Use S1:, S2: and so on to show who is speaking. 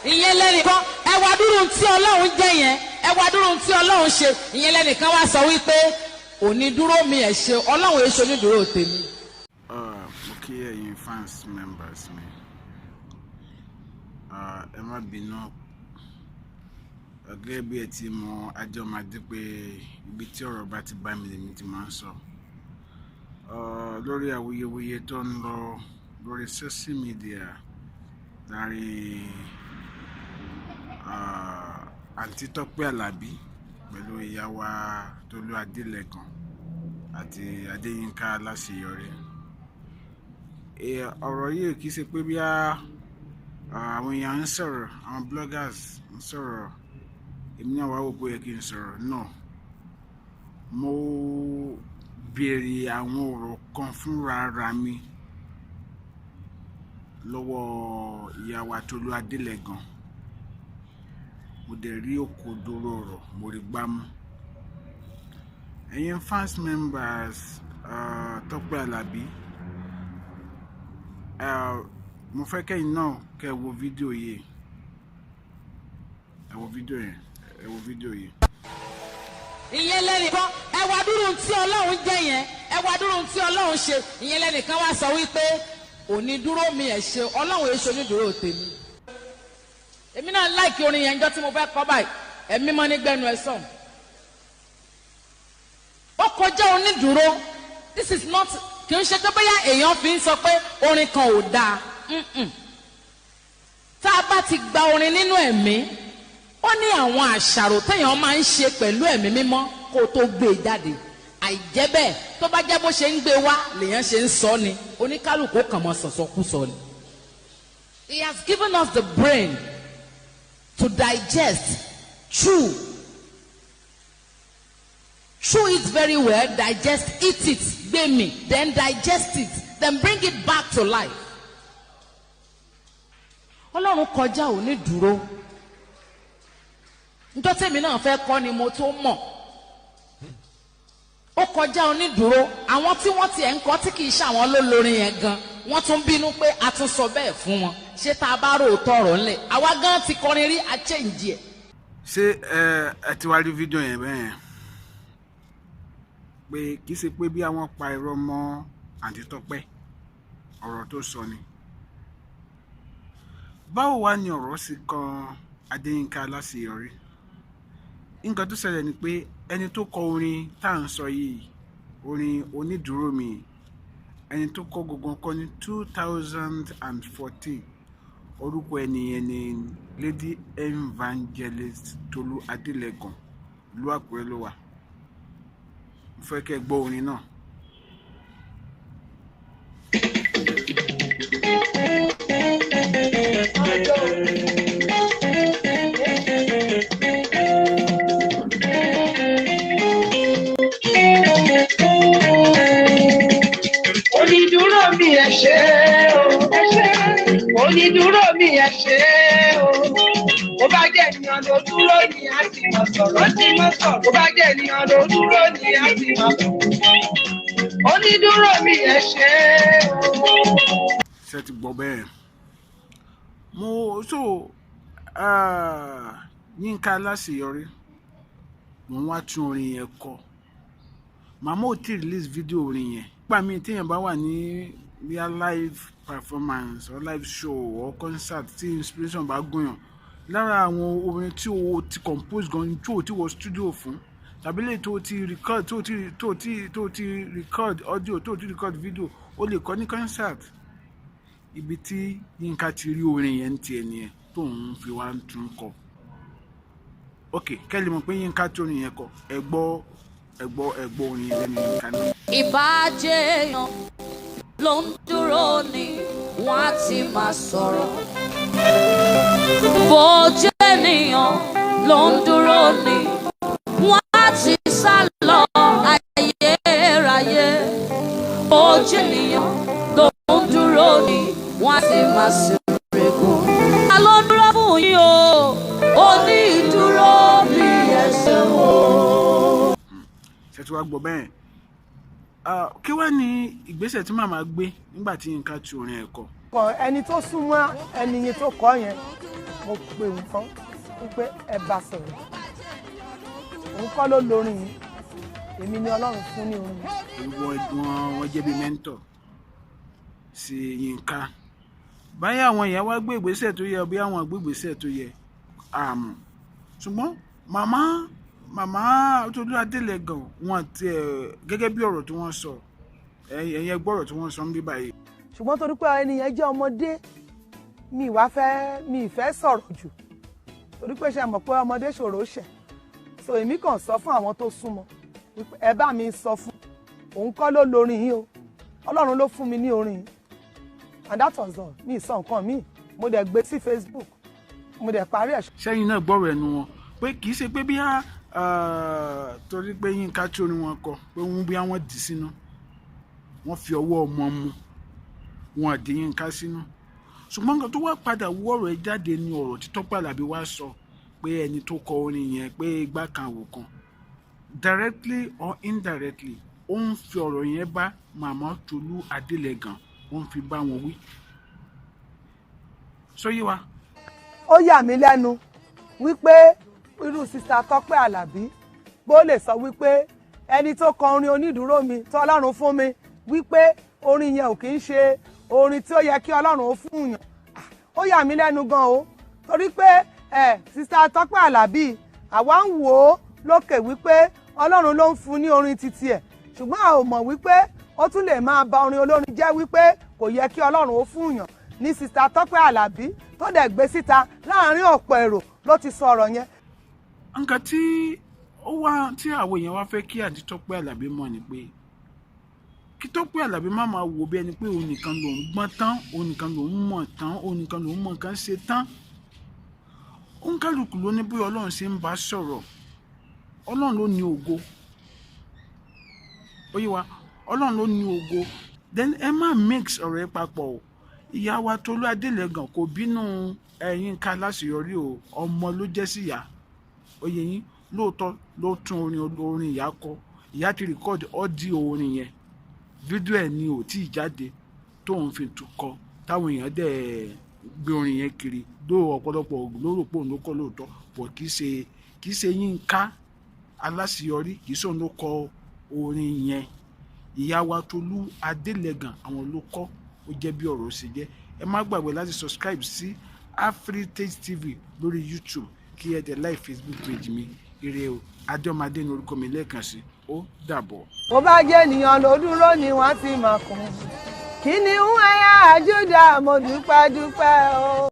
S1: ìyẹn lẹ́nìkan ẹ wá dúró tí Ọlọ́run jẹ́ yẹn ẹ wá dúró tí Ọlọ́run ṣe ìyẹn lẹ́nìkan wá sọ wípé onídúró mi ẹ̀ ṣe Ọlọ́run èso onídúró tèmi.
S2: Mo kí ẹ̀yin fans members mi ẹ má bínú gẹ́gẹ́ bí ẹ ti mọ àjọ máa dé pé ibi tí ọ̀rọ̀ bá ti bá mi lèmi ti máa ń sọ lórí awuyewuye tó ń lọ lórí social media láàrin àǹtí Tope Alabi pẹ̀lú ìyá wa Tolu Adelegan àti Yinka Alaseyori. Ọ̀rọ̀ yìí kìí ṣe pé bí àwọn èèyàn ń sọ̀rọ̀, àwọn bloggers ń sọ̀rọ̀, èmi náà wá wò pé kí n sọ̀rọ̀ náà. Mo béèrè àwọn ọ̀rọ̀ kan fúnra ara mi lọ́wọ́ ìyá wa Tolu Adelegan. Mo dẹ̀ rí òkodoro ọ̀rọ̀ mo rí gbámú. Ẹ̀yin fans members Tope Alabi, mo fẹ́ kẹ́yìn náà kẹ́ wo fídíò yìí. Ẹ wo fídíò yẹn, ẹ wo fídíò yìí.
S1: ìyẹn lẹ́nìkan ẹ wá dúró tí Ọlọ́run jẹ́ yẹn ẹ wá dúró tí Ọlọ́run ṣe ìyẹn lẹ́nìkan wá sọ wípé onídúró mi ẹ̀ ṣe Ọlọ́run èso onídúró tèmi. èmi náà láìkí orin yẹn jọ tí mo fẹ́ kọ báyìí ẹ̀mí mọ́ nígbẹ́nu ẹ̀ sàn. ó kọjá onídúró this is not kì í ṣe pé bóyá èèyàn fi ń sọ pé orin kan ò dáa tá a bá ti gba orin nínú ẹ̀mí ó ní àwọn àṣàrò téèyàn máa ń ṣe pẹ̀lú ẹ̀mí mímọ́ kó tó gbé e jáde àìjẹ́ bẹ́ẹ̀ tó bá jẹ́ bó ṣe ń gbé wá lèèyàn ṣe ń sọ ni oníkálukú kàn mọ́ sọ̀sọ́kúsọ ni. He has given us the brain to digest chew it very well, digest, eat it, gbé mì, then digest it, then bring it back to life. Ọlọ́run kọjá òní dúró. Njọ́ tèmi náà fẹ́ kọ́ ni mo tó mọ̀. Ó kọjá onídúró. Àwọn tí wọ́n tiẹ̀ ń kọ́ tí kì í ṣe àwọn lólórin yẹn gan, wọ́n tún bínú pé a tún sọ bẹ́ẹ̀ fún wọn. Ṣé tá a bá rò tọrọ ńlẹ̀? Àwa gan ti kọrin rí a change ẹ̀.
S2: Ṣé ẹ ti wá rí fídíò yẹn bẹ́ẹ̀ yẹn? Pé kì í ṣe pé bí àwọn pa irọ́ mọ́ àǹtí Tope ọ̀rọ̀ tó sọ ni. Báwo wá ni ọ̀rọ̀ sì kan Yinka Alaseyori? Nǹkan tó ṣẹlẹ̀ ni pé ẹni tó kọ orin tá à ń sọ yìí, orin onídùúró mi, ẹni tó kọ gbogbo kọ ní 2014. Orúkọ ẹnìyẹn ni Lady Evangelist Tolu Adelegan, ìlú Àkúrẹ́ ló wà. Mo fẹ́ kẹ́ gbọ́ orin náà.
S3: Onídúró mi ẹ ṣé o, onídúró mi ẹ ṣé o. Ó bá jẹ́ ènìyàn ló dúró ni a sì máa sọ̀rọ̀ tí máa sọ̀rọ̀. Ó bá jẹ́ ènìyàn ló dúró ni a sì máa sọ̀rọ̀. Onídúró mi ẹ ṣé o.
S2: Ṣé ti gbọ́ bẹ́ẹ̀? Yinka Alaseyori, mo wá tún orin yẹn kọ. Màmá ò tí release video orin yẹn. Nígbà míì téèyàn bá wà ní bíi live performance or live show or concert tí inspiration bá gúnyàn, lára àwọn orin tí o ti compose gan tí o ti wọ studio fún, tàbí lè tó ti record tó ti record audio tó ti record video, o lè kọ ní concert. Ibi tí Yinka ti rí orin yẹn tiẹ̀ nìyẹn tó ń fi wá tún kọ. Ok, kẹ́lí mọ̀ pé Yinka tó orin yẹn kọ, ẹ gbọ́ orin yẹn lẹ́nu Yinka náà.
S4: Ìbàjẹ́ èèyàn ló ń dúró ni wọ́n á ti máa sọ̀rọ̀. Bó jẹ́ ènìyàn ló ń dúró ni wọ́n á ti sá lọ ayérayé. Bó jẹ́ ènìyàn ló ń dúró ni wọ́n á ti máa ṣèrègùn. Ta ló ń dúró fún yín o? Onídúró mi ẹ ṣé o.
S2: Ṣé tí wàá gbọ́ bẹ́ẹ̀? Kí wá ní ìgbésẹ̀ tí màmá gbé nígbà tí Yinka tu orin ẹ̀ kọ?
S5: Ẹni tó súnmọ́ ẹni yẹn tó kọ yẹn,
S3: mo pè nǹkan wípé ẹ bá sọ̀rọ̀ òun kọ́ ló lórin yìí èmi ni Ọlọ́run fún ní orin yìí.
S2: wọ́n jẹ́ bí mẹ́ńtọ̀ sí Yinka báyà àwọn èèyàn wá gbé ìgbésẹ̀ tó yẹ bí àwọn gbé ìgbésẹ̀ tó yẹ àmọ́ ṣùgbọ́n màmá Tolu Adelegan wọn ti gẹ́gẹ́ bí ọ̀rọ̀ tí wọ́n sọ ẹ̀yẹ gbọ́rọ̀ tí wọ́n sọ ń bí báyìí.
S3: ṣùgbọ́n torí pé ẹni yẹn jẹ́ ọmọdé mi ìfẹ́ sọ̀rọ̀ jù torí pé ṣe mọ̀ pé ọmọdé ṣòro ṣẹ̀ so èmi kàn sọ fún àwọn tó súnmọ́ ẹ bá mi sọ fún òun kọ́ ló lórin yìí o Ọlọ́run ló fún mi ní orin yìí and that was all mi sọ nǹkan mi mo dẹ̀ gbé sí Facebook mo dẹ̀ parí ẹ̀.
S2: sẹ́yìn náà gbọ́rọ̀ ẹnu wọn pé kì í ṣe pé bí torí pé Yinka tí orin wọn kọ pé wọ́n bí wọ́n dì sínú wọ́n fi ọwọ́ ọmọ mu wọn dì Yinka sínú ṣùgbọ́n nǹkan tó wá padà wú ọ̀rọ̀ ẹ jáde ní ọ̀rọ̀ tí Tope Alabi wá sọ pé ẹni tó kọ orin yẹn pé igbá kan àwò kan directly or indirectly ó ń fi ọ̀rọ̀ yẹn bá màmá Tolu Adelegan ó ń fi bá wọn wí. sọyí wa.
S3: ó yà mí lẹ́nu wípé irú sista Tope Alabi bó lè sọ wípé ẹni tó kọ orin onídùúró mi tó Ọlọ́run fún mi wípé orin yẹn ò kì í ṣe orin tí ó yẹ kí Ọlọ́run ó fún yàn. ó yà mí lẹ́nu gan o torí pé sista Tope Alabi àwa ń wò ó lókè wípé Ọlọ́run ló ń fún ní orin títí ẹ̀ ṣùgbọ́n a ò mọ̀ wípé ó tún lè máa ba orin olórin jẹ́ wípé kò yẹ kí Ọlọ́run ó fún yàn ní sista Tope Alabi tó dẹ̀ gbé síta láàrin ọ̀pọ̀ èrò ló ti sọ ọ̀rọ̀ yẹn.
S2: nǹkan tí àwọn èèyàn wá fẹ́ kí àǹtí Tope Alabi mọ̀ ni pé kí Tope Alabi má máa wò bí ẹni pé òun nìkan ló ń gbọ́n tán òun nìkan ló ń mọ̀ tán òun nìkan ló ń mọ̀ nǹkan ṣe tán òǹkálùkù ló ní bí Ọlọ́run ṣe ń bá sọ̀rọ̀ Ọlọ́run ló ní ògo ó yé wa Ọlọ́run ló ní ògo then ẹ má mix ọ̀rọ̀ ẹ papọ̀ o ìyá wa Tolu Adelegan kò bínú Yinka Alaseyori o ọmọ ló jẹ́ sí ìyá oyè yín lóòótọ́ ló tún orin ìyá kọ ìyá ti rìkọ́ọ̀dì ọ́díò orin yẹn fídíò ẹ̀ ni ò tí ì jáde tóun fi tún kọ táwọn èèyàn dẹ̀ gbé orin yẹn kiri ló ọ̀pọ̀lọpọ̀ lórúkọ òun ló kọ lóòótọ́ pọ̀ kì í ṣe Yinka Alaseyori kì í ṣe òun ló kọ orin yẹn ìyá wa Tolu Adelegan àwọn ló kọ ó jẹ́ bí ọ̀rọ̀ ṣe jẹ́ ẹ má gbàgbé láti subscribe sí Afritage TV lórí YouTube kí ẹ dẹ̀ like Facebook page mi ire o Adéọmọdé ní orúkọ mi lẹ́ẹ̀kan sí ó dàbọ̀.
S3: bó bá jẹ́ ènìyàn ló dúró ni wọ́n ti máa kún kí ni ń ẹ̀yà Júdà mo dúpẹ́ o.